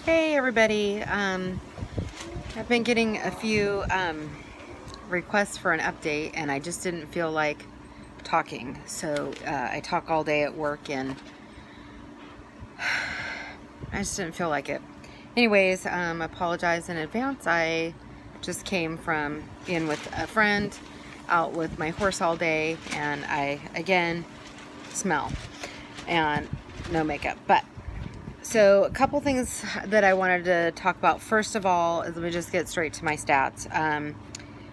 Hey everybody, I've been getting a few requests for an update and I just didn't feel like talking. So I talk all day at work and I just didn't feel like it. Anyways, apologize in advance. I just came from being with a friend out with my horse all day and I, again, smell and no makeup. But so a couple things that I wanted to talk about. First of all, let me just get straight to my stats.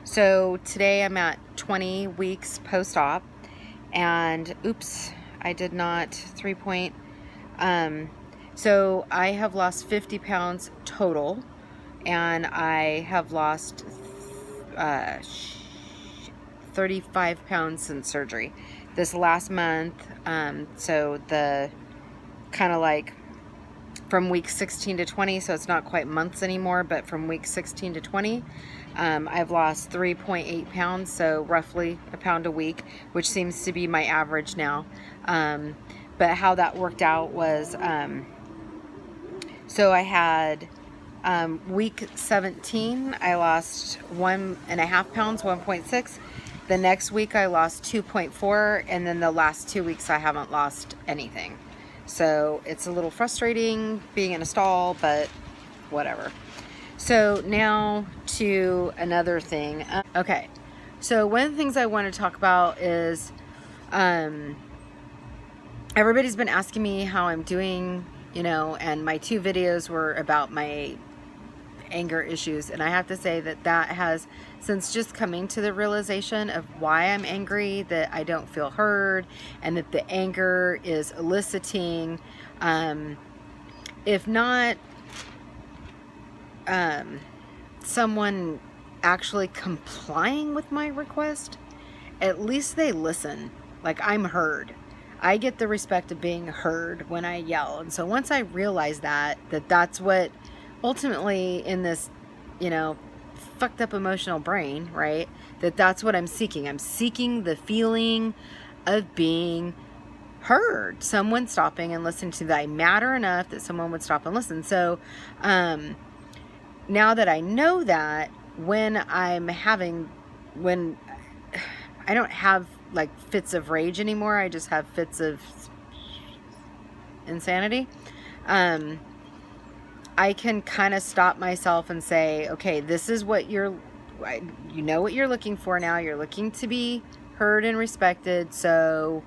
So today I'm at 20 weeks post-op, and oops, I did not 3 point. So I have lost 50 pounds total, and I have lost 35 pounds since surgery. This last month, so the kind of like from week 16 to 20, so it's not quite months anymore, but from week 16 to 20, I've lost 3.8 pounds, so roughly a pound a week, which seems to be my average now. But how that worked out was, so I had week 17, I lost 1.5 pounds, 1.6. The next week I lost 2.4, and then the last 2 weeks I haven't lost anything. So it's a little frustrating being in a stall, but whatever. So now to another thing. Okay, so one of the things I want to talk about is everybody's been asking me how I'm doing, and my 2 videos were about my anger issues, and I have to say that has, since just coming to the realization of why I'm angry, that I don't feel heard, and that the anger is eliciting, if not someone actually complying with my request, at least they listen. Like, I'm heard. I get the respect of being heard when I yell. And so once I realize that's what ultimately in this, fucked up emotional brain, right? That's what I'm seeking. I'm seeking the feeling of being heard. Someone stopping and listening to that. I matter enough that someone would stop and listen. So now that I know that, when I don't have like fits of rage anymore, I just have fits of insanity. I can kind of stop myself and say, okay, this is what you know what you're looking for now. You're looking to be heard and respected. So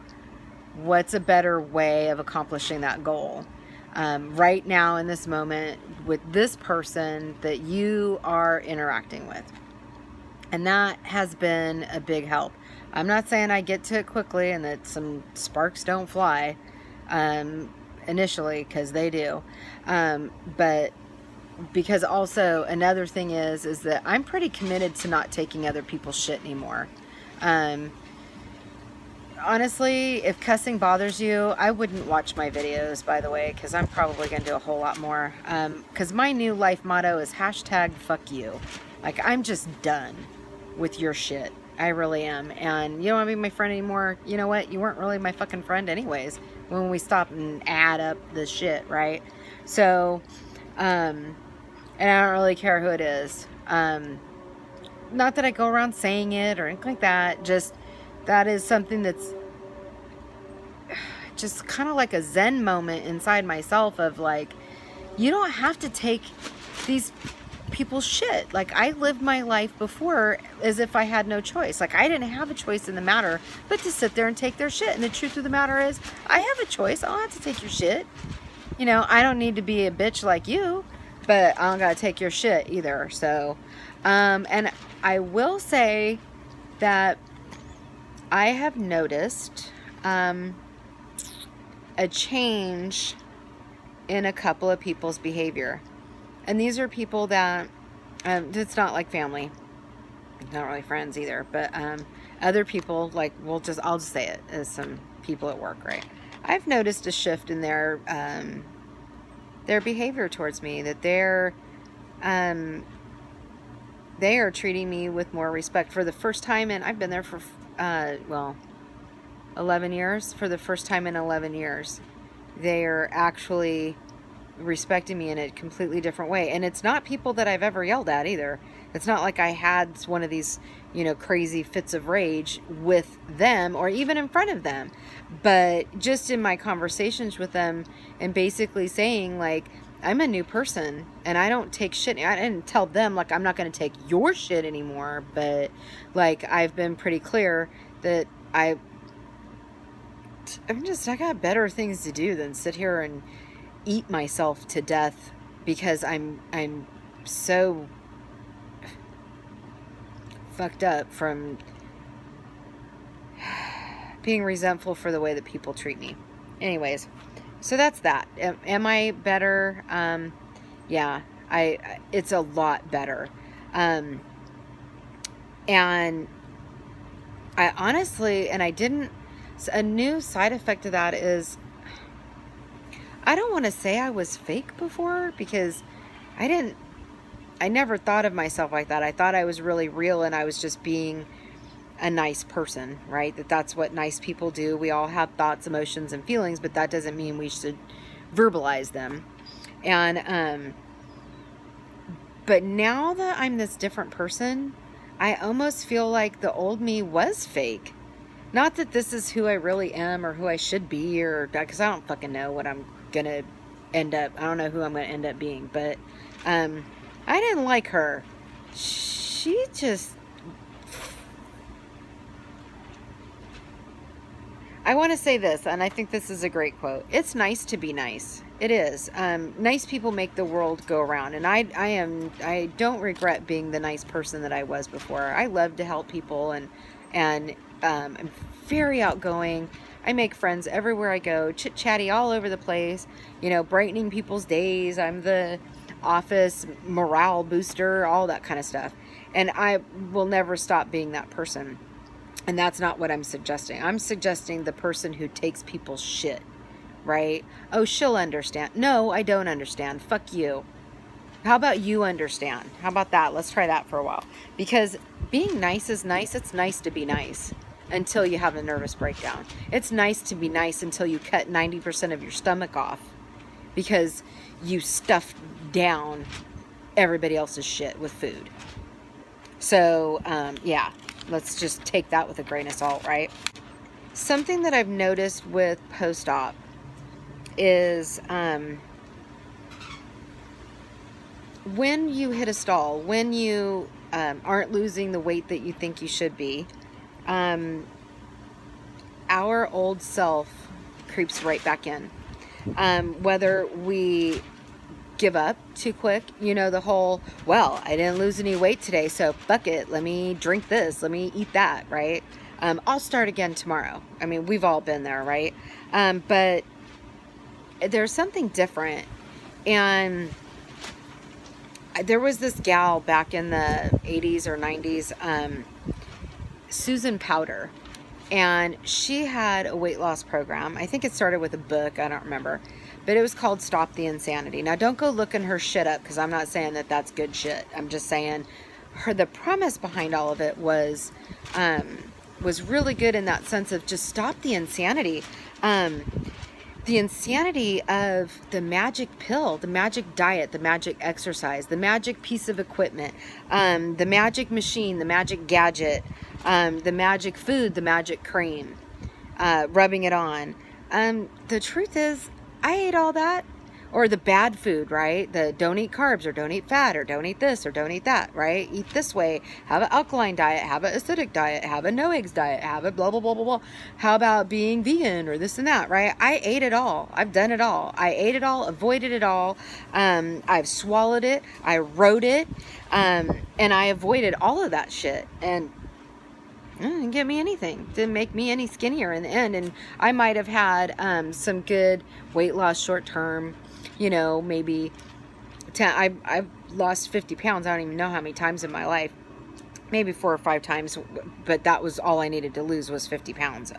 what's a better way of accomplishing that goal? Right now in this moment with this person that you are interacting with. And that has been a big help. I'm not saying I get to it quickly and that some sparks don't fly initially, because they do. But because also another thing is that I'm pretty committed to not taking other people's shit anymore. Honestly, if cussing bothers you, I wouldn't watch my videos, by the way, because I'm probably going to do a whole lot more. Because my new life motto is #fuck you. Like, I'm just done with your shit. I really am. And you don't want to be my friend anymore. You know what? You weren't really my fucking friend anyways when we stop and add up the shit, right? So, and I don't really care who it is. Not that I go around saying it or anything like that. Just, that is something that's just kind of like a Zen moment inside myself of like, you don't have to take these people's shit. Like, I lived my life before as if I had no choice. Like, I didn't have a choice in the matter but to sit there and take their shit. And the truth of the matter is, I have a choice. I don't have to take your shit. I don't need to be a bitch like you, but I don't gotta take your shit either. So, and I will say that I have noticed a change in a couple of people's behavior. And these are people that, it's not like family, not really friends either, but other people, like, I'll just say it, as some people at work, right? I've noticed a shift in their behavior towards me, that they are treating me with more respect for the first time. And I've been there for 11 years. For the first time in 11 years, they are actually respecting me in a completely different way. And it's not people that I've ever yelled at either. It's not like I had one of these, crazy fits of rage with them or even in front of them, but just in my conversations with them and basically saying, like, I'm a new person and I don't take shit. I didn't tell them, like, I'm not going to take your shit anymore, but like, I've been pretty clear that I got better things to do than sit here and eat myself to death because I'm so fucked up from being resentful for the way that people treat me. Anyways, so that's that. Am I better? Yeah, it's a lot better. And I honestly, a new side effect of that is, I don't want to say I was fake before, because I never thought of myself like that. I thought I was really real and I was just being a nice person, right? That's what nice people do. We all have thoughts, emotions, and feelings, but that doesn't mean we should verbalize them. And, but now that I'm this different person, I almost feel like the old me was fake. Not that this is who I really am or who I should be, or because I don't fucking know what I'm gonna end up. I don't know who I'm gonna end up being, but I didn't like her. She just, I want to say this, and I think this is a great quote. It's nice to be nice. It is. Nice people make the world go around, and I don't regret being the nice person that I was before. I love to help people, and I'm very outgoing. I make friends everywhere I go, chit-chatty all over the place, brightening people's days. I'm the office morale booster, all that kind of stuff. And I will never stop being that person. And that's not what I'm suggesting. I'm suggesting the person who takes people's shit, right? Oh, she'll understand. No, I don't understand. Fuck you. How about you understand? How about that? Let's try that for a while. Because being nice is nice. It's nice to be nice until you have a nervous breakdown. It's nice to be nice until you cut 90% of your stomach off because you stuffed down everybody else's shit with food. So, yeah, let's just take that with a grain of salt, right? Something that I've noticed with post-op is when you hit a stall, when you aren't losing the weight that you think you should be, our old self creeps right back in. Whether we give up too quick, the whole, well, I didn't lose any weight today, so fuck it, let me drink this, let me eat that, right? I'll start again tomorrow. I mean, we've all been there, right? But there's something different. And there was this gal back in the 80s or 90s, Susan Powder, and she had a weight loss program. I think it started with a book, I don't remember, but it was called Stop the Insanity. Now, don't go looking her shit up, because I'm not saying that that's good shit. I'm just saying the premise behind all of it was really good in that sense of just stop the insanity. The insanity of the magic pill, the magic diet, the magic exercise, the magic piece of equipment, the magic machine, the magic gadget, the magic food, the magic cream, rubbing it on. The truth is, I ate all that. Or the bad food, right? The don't eat carbs, or don't eat fat, or don't eat this, or don't eat that, right? Eat this way, have an alkaline diet, have an acidic diet, have a no eggs diet, have a blah, blah, blah, blah, blah. How about being vegan or this and that, right? I ate it all. I've done it all. I ate it all, avoided it all. I've swallowed it. I wrote it. And I avoided all of that shit. And it didn't get me anything. Didn't make me any skinnier in the end. And I might have had some good weight loss short term. Maybe 10, I've lost 50 pounds. I don't even know how many times in my life, maybe 4 or 5 times, but that was all I needed to lose was 50 pounds.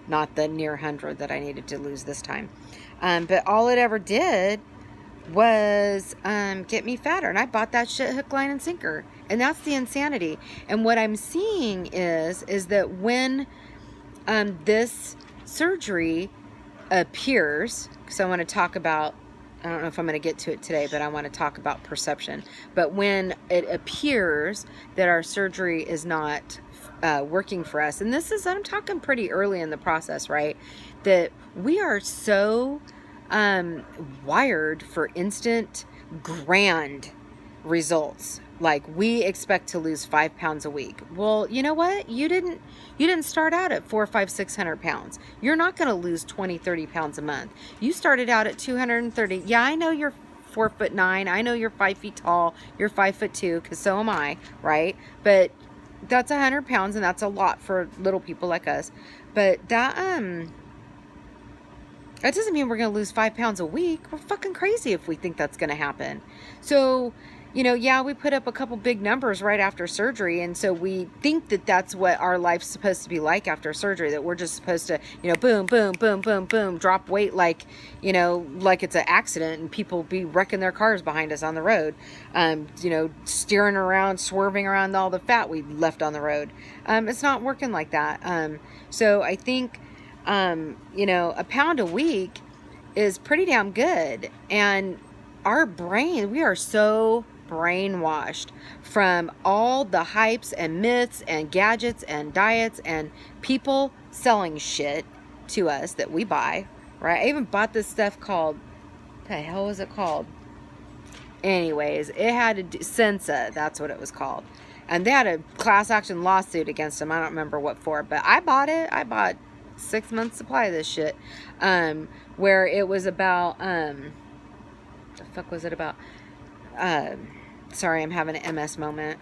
Not the near 100 that I needed to lose this time. But all it ever did was get me fatter, and I bought that shit hook, line, and sinker. And that's the insanity. And what I'm seeing is that when this surgery appears, because I want to talk about I don't know if I'm going to get to it today, but I want to talk about perception. But when it appears that our surgery is not working for us, and this is, I'm talking pretty early in the process, right? That we are so wired for instant, grand results. Like, we expect to lose 5 pounds a week. Well, you know what? You didn't start out at 4, 5, 600 pounds. You're not going to lose 20, 30 pounds a month. You started out at 230. Yeah, I know you're 4'9". I know you're 5 feet tall. You're 5'2", because so am I, right? But that's 100 pounds, and that's a lot for little people like us. But that doesn't mean we're going to lose 5 pounds a week. We're fucking crazy if we think that's going to happen. So, you know, yeah, we put up a couple big numbers right after surgery. And so we think that that's what our life's supposed to be like after surgery, that we're just supposed to, you know, boom, boom, boom, boom, boom, drop weight like, you know, like it's an accident and people be wrecking their cars behind us on the road, you know, steering around, swerving around all the fat we left on the road. It's not working like that. So I think, you know, a pound a week is pretty damn good. And our brain, we are so brainwashed from all the hypes and myths and gadgets and diets and people selling shit to us that we buy, right? I even bought this stuff called, what the hell was it called? Anyways, it had to do, Sensa, that's what it was called. And they had a class action lawsuit against them. I don't remember what for, but I bought it. I bought 6 months supply of this shit, where it was about, the fuck was it about? Sorry, I'm having an MS moment.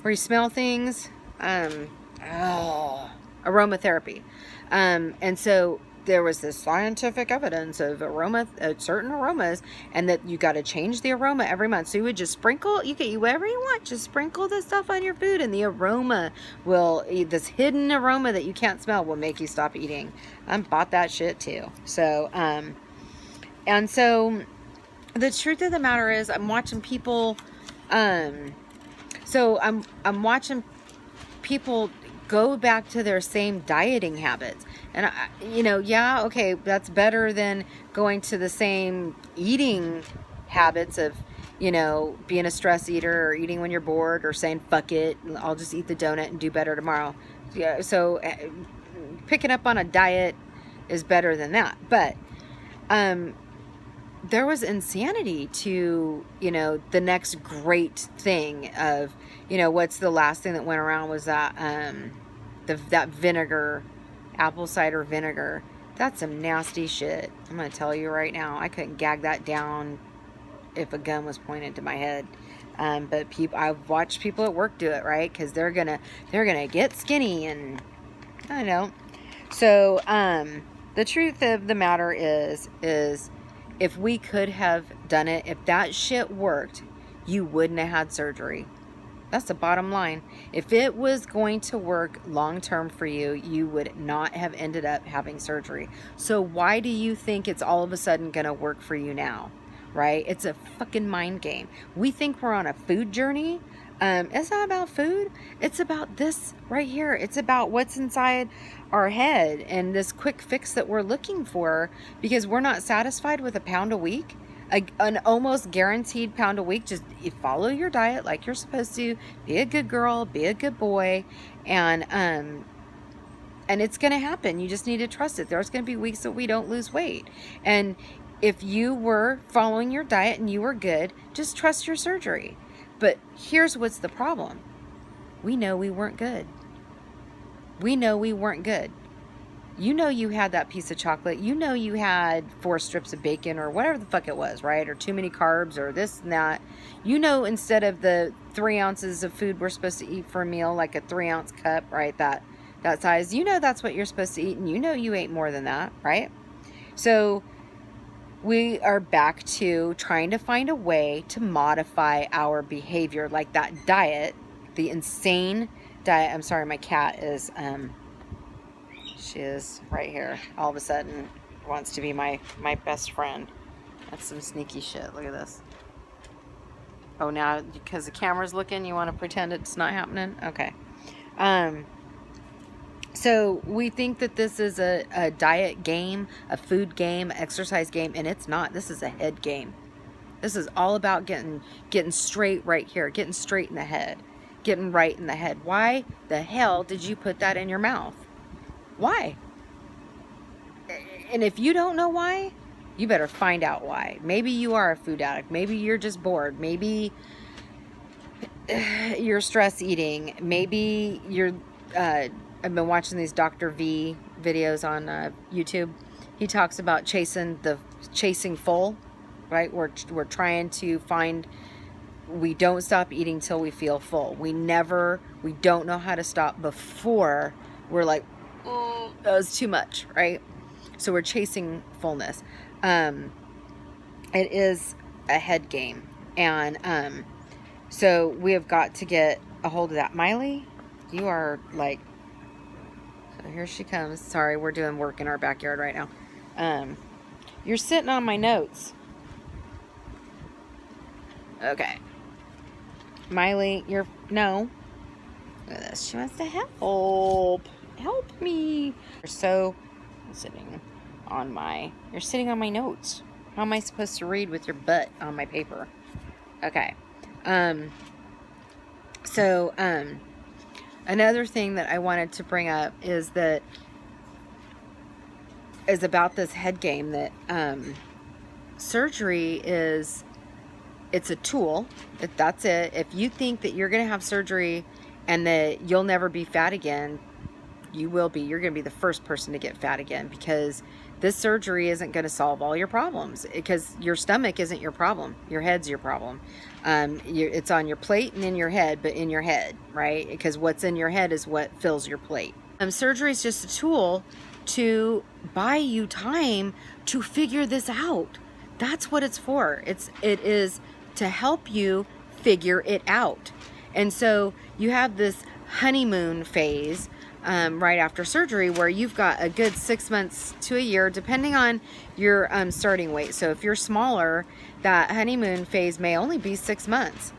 Where you smell things, aromatherapy. And so there was this scientific evidence of certain aromas, and that you got to change the aroma every month. So you would just sprinkle, you get whatever you want, just sprinkle this stuff on your food, and the aroma will, this hidden aroma that you can't smell, will make you stop eating. I bought that shit too. So, and so the truth of the matter is, I'm watching people, so I'm watching people go back to their same dieting habits. And, you know, yeah, okay, that's better than going to the same eating habits of, you know, being a stress eater or eating when you're bored or saying, fuck it, I'll just eat the donut and do better tomorrow. Yeah, so picking up on a diet is better than that. But there was insanity to, you know, the next great thing of, you know, what's the last thing that went around was that that vinegar, apple cider vinegar. That's some nasty shit. I'm gonna tell you right now, I couldn't gag that down if a gun was pointed to my head. But I've watched people at work do it, right? Because they're gonna get skinny, and I don't know. So the truth of the matter is if we could have done it, if that shit worked, you wouldn't have had surgery. That's the bottom line. If it was going to work long term for you, you would not have ended up having surgery. So why do you think it's all of a sudden going to work for you now? Right? It's a fucking mind game. We think we're on a food journey. It's not about food. It's about this right here. It's about what's inside our head and this quick fix that we're looking for, because we're not satisfied with a pound a week. An almost guaranteed pound a week. Just you follow your diet like you're supposed to. Be a good girl, be a good boy, and it's going to happen. You just need to trust it. There's going to be weeks that we don't lose weight, and if you were following your diet and you were good, just trust your surgery. But here's what's the problem. We know we weren't good. We know we weren't good. You know you had that piece of chocolate. You know you had 4 strips of bacon or whatever the fuck it was, right? Or too many carbs or this and that. You know, instead of the 3 ounces of food we're supposed to eat for a meal, like a 3-ounce cup, right? That size. You know that's what you're supposed to eat, and you know you ate more than that, right? So we are back to trying to find a way to modify our behavior, like that diet, the insane diet. I'm sorry, my cat is... she is right here. All of a sudden wants to be my best friend. That's some sneaky shit. Look at this. Oh, now because the camera's looking, you want to pretend it's not happening? Okay. So So we think that this is a diet game, a food game, exercise game, and it's not. This is a head game. This is all about getting straight right here, getting straight in the head, getting right in the head. Why the hell did you put that in your mouth? Why? And if you don't know why, you better find out why. Maybe you are a food addict. Maybe you're just bored. Maybe you're stress eating. Maybe you're, I've been watching these Dr. V videos on YouTube. He talks about chasing full, right? We're trying to find, we don't stop eating till we feel full. We don't know how to stop before we're like, oh, that was too much, right? So we're chasing fullness. It is a head game. And so we have got to get a hold of that. Miley, you are like, so here she comes. Sorry, we're doing work in our backyard right now. You're sitting on my notes. Okay. Miley, no. Look at this. She wants to help. Help me. You're sitting on my notes. How am I supposed to read with your butt on my paper? Okay. So another thing that I wanted to bring up is about this head game, that surgery it's a tool. That's it. If you think that you're going to have surgery and that you'll never be fat again, you will be. You're going to be the first person to get fat again, because this surgery isn't going to solve all your problems, because your stomach isn't your problem. Your head's your problem. It's on your plate and in your head, but in your head, right? Because what's in your head is what fills your plate. Surgery is just a tool to buy you time to figure this out. That's what it's for. It is to help you figure it out. And so you have this honeymoon phase right after surgery, where you've got a good 6 months to a year, depending on your starting weight. So if you're smaller, that honeymoon phase may only be 6 months,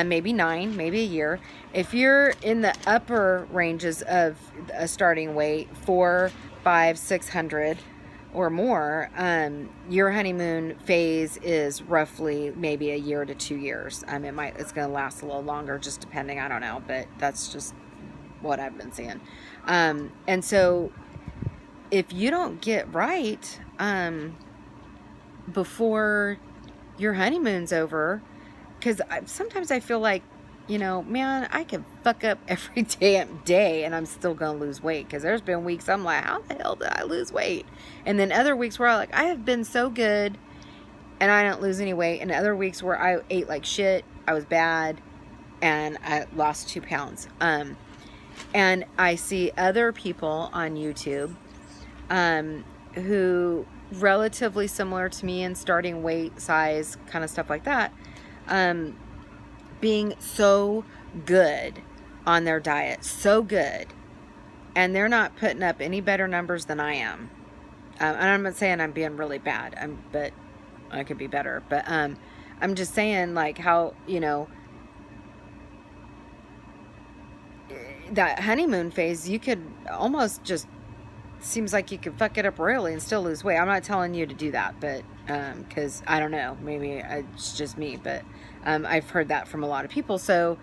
maybe 9, maybe a year. If you're in the upper ranges of a starting weight, 400, 500, 600 or more, your honeymoon phase is roughly maybe a year to 2 years. It's going to last a little longer, just depending. I don't know, but that's just what I've been seeing. And so if you don't get right before your honeymoon's over, because sometimes I feel like, man, I can fuck up every damn day and I'm still gonna lose weight. Because there's been weeks I'm like, how the hell did I lose weight? And then other weeks where I have been so good and I don't lose any weight, and other weeks where I ate like shit, I was bad, and I lost 2 pounds. And I see other people on YouTube who relatively similar to me in starting weight, size, kind of stuff like that, being so good on their diet, so good, and they're not putting up any better numbers than I am. And I'm not saying I'm being really bad, but I could be better. But I'm just saying, like, how, that honeymoon phase, you could almost just, seems like you could fuck it up royally and still lose weight. I'm not telling you to do that, but because I don't know, maybe it's just me, but I've heard that from a lot of people. So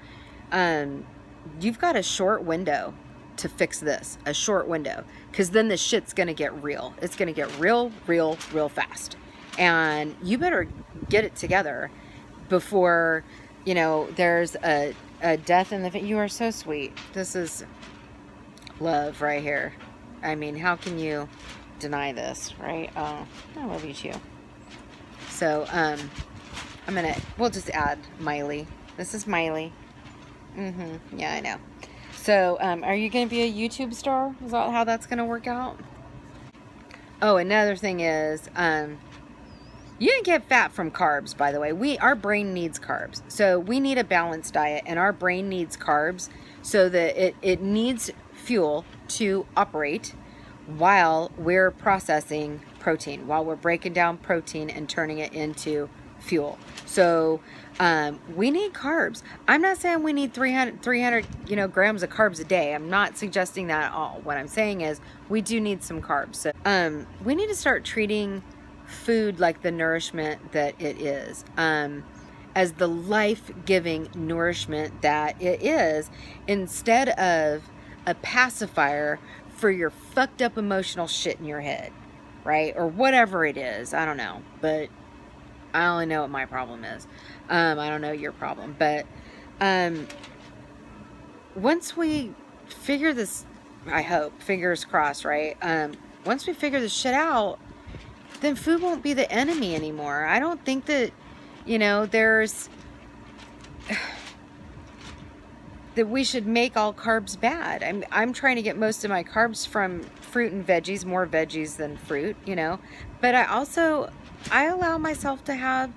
you've got a short window to fix this, a short window, because then the shit's gonna get real. It's gonna get real fast, and you better get it together before there's a death in the. You are so sweet. This is love right here. I mean, how can you deny this, right? Oh, I love you too. So we'll just add Miley. This is Miley. Yeah, I know. So are you going to be a YouTube star? Is that how that's going to work out? Oh, another thing is, you didn't get fat from carbs, by the way. Our brain needs carbs. So we need a balanced diet, and our brain needs carbs so that it needs fuel to operate while we're processing protein, while we're breaking down protein and turning it into fuel. So we need carbs. I'm not saying we need 300 grams of carbs a day. I'm not suggesting that at all. What I'm saying is we do need some carbs. So we need to start treating food like the nourishment that it is, as the life-giving nourishment that it is, instead of a pacifier for your fucked up emotional shit in your head, right? Or whatever it is. I don't know, but I only know what my problem is. I don't know your problem, but once we figure this, I hope, fingers crossed, right? Once we figure this shit out, then food won't be the enemy anymore. I don't think that, there's that we should make all carbs bad. I'm trying to get most of my carbs from fruit and veggies, more veggies than fruit, But I allow myself to have,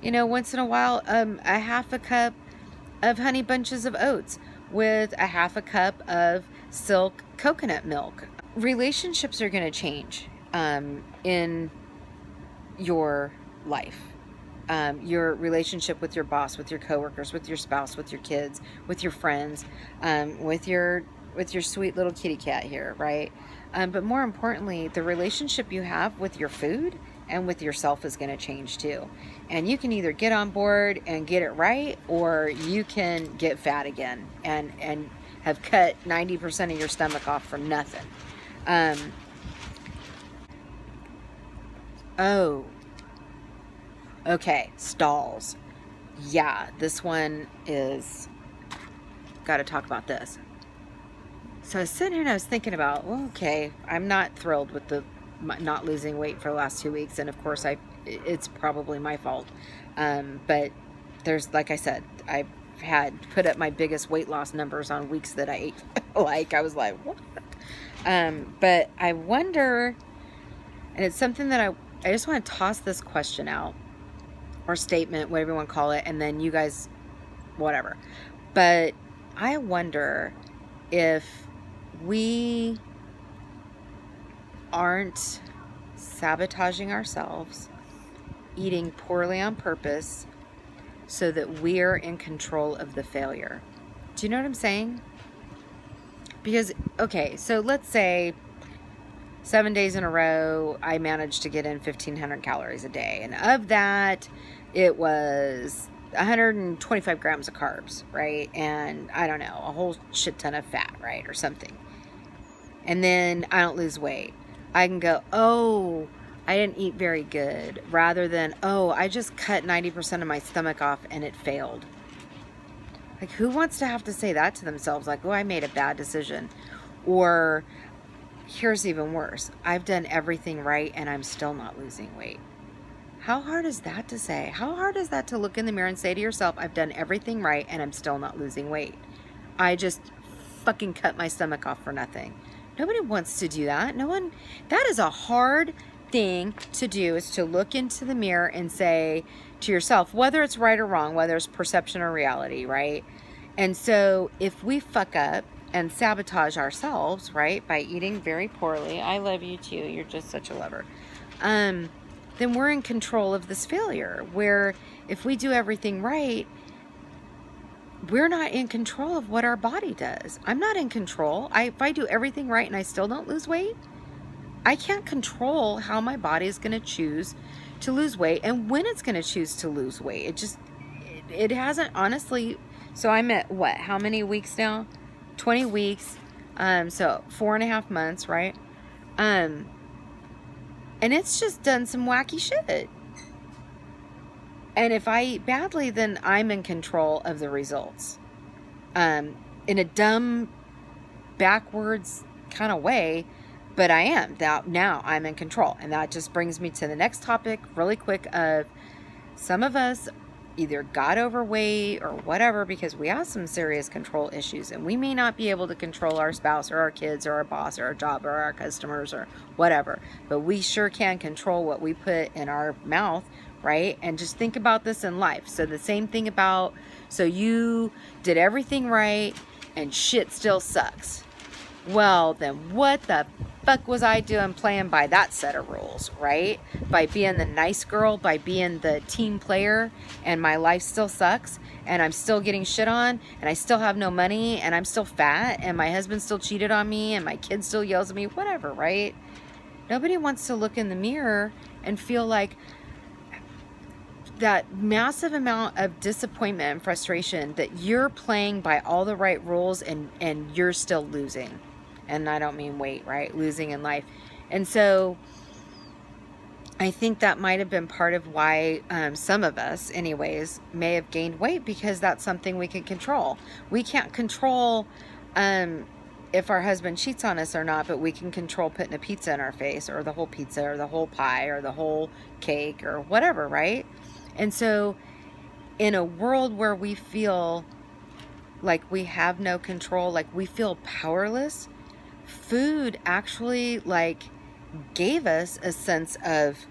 once in a while, a half a cup of honey bunches of oats with a half a cup of silk coconut milk. Relationships are going to change in your life. Your relationship with your boss, with your coworkers, with your spouse, with your kids, with your friends, with your sweet little kitty cat here, right? But more importantly, the relationship you have with your food and with yourself is going to change too. And you can either get on board and get it right, or you can get fat again and have cut 90% of your stomach off for nothing. Oh, okay, stalls. Yeah, this one is, got to talk about this. So I was sitting here and I was thinking about, well, okay, I'm not thrilled with the not losing weight for the last 2 weeks, and of course it's probably my fault. But there's, like I said, I've had put up my biggest weight loss numbers on weeks that I ate. Like, I was like, what? But I wonder, and it's something that I just want to toss this question out, or statement, whatever you want to call it, and then you guys, whatever. But I wonder if we aren't sabotaging ourselves, eating poorly on purpose, so that we're in control of the failure. Do you know what I'm saying? Because, okay, so let's say 7 days in a row, I managed to get in 1,500 calories a day. And of that, it was 125 grams of carbs, right? And I don't know, a whole shit ton of fat, right? Or something. And then I don't lose weight. I can go, oh, I didn't eat very good, rather than, oh, I just cut 90% of my stomach off and it failed. Like, who wants to have to say that to themselves? Like, oh, I made a bad decision. Or, here's even worse, I've done everything right and I'm still not losing weight. How hard is that to say? How hard is that to look in the mirror and say to yourself, I've done everything right and I'm still not losing weight? I just fucking cut my stomach off for nothing. Nobody wants to do that. No one. That is a hard thing to do, is to look into the mirror and say to yourself, whether it's right or wrong, whether it's perception or reality, right? And so if we fuck up and sabotage ourselves, right, by eating very poorly, I love you too, you're just such a lover, then we're in control of this failure, where if we do everything right, we're not in control of what our body does. I'm not in control. If I do everything right and I still don't lose weight, I can't control how my body is going to choose to lose weight and when it's going to choose to lose weight. It hasn't, honestly. So I'm at what? How many weeks now? 20 weeks. So 4.5 months, right? And it's just done some wacky shit. And if I eat badly, then I'm in control of the results. In a dumb, backwards kind of way, but I am. Now I'm in control. And that just brings me to the next topic really quick of, some of us either got overweight or whatever because we have some serious control issues, and we may not be able to control our spouse or our kids or our boss or our job or our customers or whatever, but we sure can control what we put in our mouth, right? And just think about this in life. So the same thing about, so you did everything right and shit still sucks. Well, then what the fuck was I doing playing by that set of rules, right? By being the nice girl, by being the team player, and my life still sucks, and I'm still getting shit on, and I still have no money, and I'm still fat, and my husband still cheated on me, and my kid still yells at me, whatever, right? Nobody wants to look in the mirror and feel like that massive amount of disappointment and frustration that you're playing by all the right rules and you're still losing. And I don't mean weight, right? Losing in life. And so I think that might have been part of why some of us, anyways, may have gained weight, because that's something we can control. We can't control if our husband cheats on us or not, but we can control putting a pizza in our face, or the whole pizza, or the whole pie, or the whole cake, or whatever, right? And so in a world where we feel like we have no control, like we feel powerless, food actually like gave us a sense of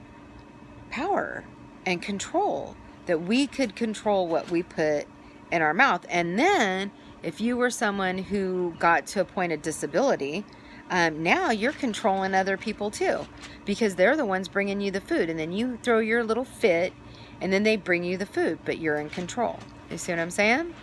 power and control, that we could control what we put in our mouth. And then if you were someone who got to a point of disability, now you're controlling other people too, because they're the ones bringing you the food, and then you throw your little fit, and then they bring you the food, but you're in control. You see what I'm saying?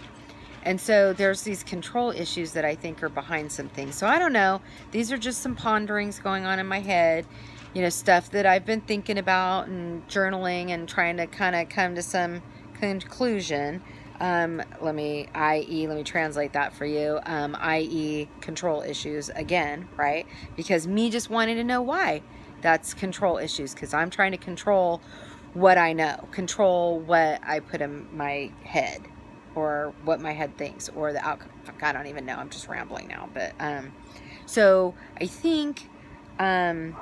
And so there's these control issues that I think are behind some things. So I don't know. These are just some ponderings going on in my head. You know, stuff that I've been thinking about and journaling and trying to kind of come to some conclusion. Let me translate that for you. I.e. control issues again, right? Because me just wanting to know why. That's control issues, because I'm trying to control what I know, control what I put in my head, or what my head thinks, or the outcome. Fuck, I don't even know. I'm just rambling now. But so I think that's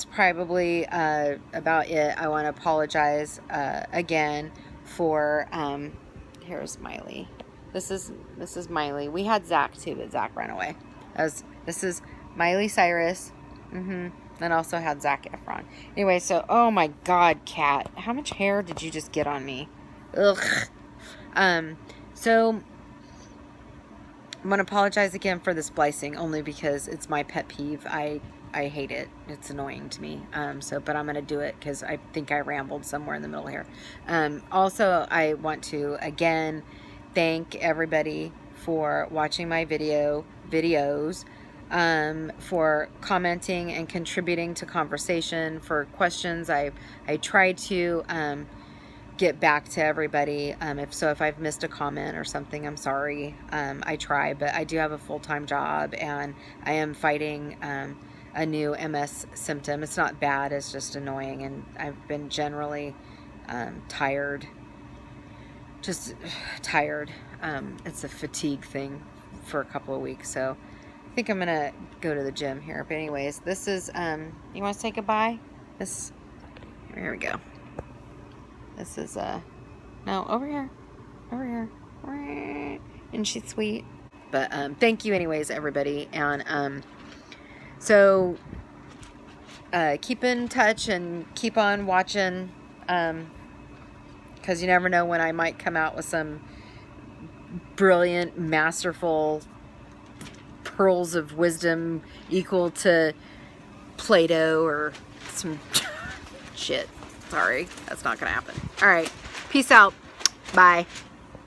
probably about it. I want to apologize again for here's Miley. This is Miley. We had Zach too, but Zach ran away. This is Miley Cyrus. And also had Zac Efron. Anyway, so, oh my God, Kat, how much hair did you just get on me? Ugh. So I'm gonna apologize again for the splicing, only because it's my pet peeve. I hate it. It's annoying to me. But I'm gonna do it because I think I rambled somewhere in the middle here. Also, I want to again thank everybody for watching my videos. For commenting and contributing to conversation, for questions. I try to get back to everybody. If I've missed a comment or something, I'm sorry. I try, but I do have a full-time job, and I am fighting a new MS symptom. It's not bad, it's just annoying, and I've been generally tired. Just tired. It's a fatigue thing for a couple of weeks, so I think I'm gonna go to the gym here. But anyways, this is you want to say goodbye? Here we go. This is no, over here. And she's sweet. But thank you anyways, everybody. And so keep in touch and keep on watching, because you never know when I might come out with some brilliant, masterful pearls of wisdom equal to Play-Doh or some shit. Sorry, that's not gonna happen. All right, peace out. Bye.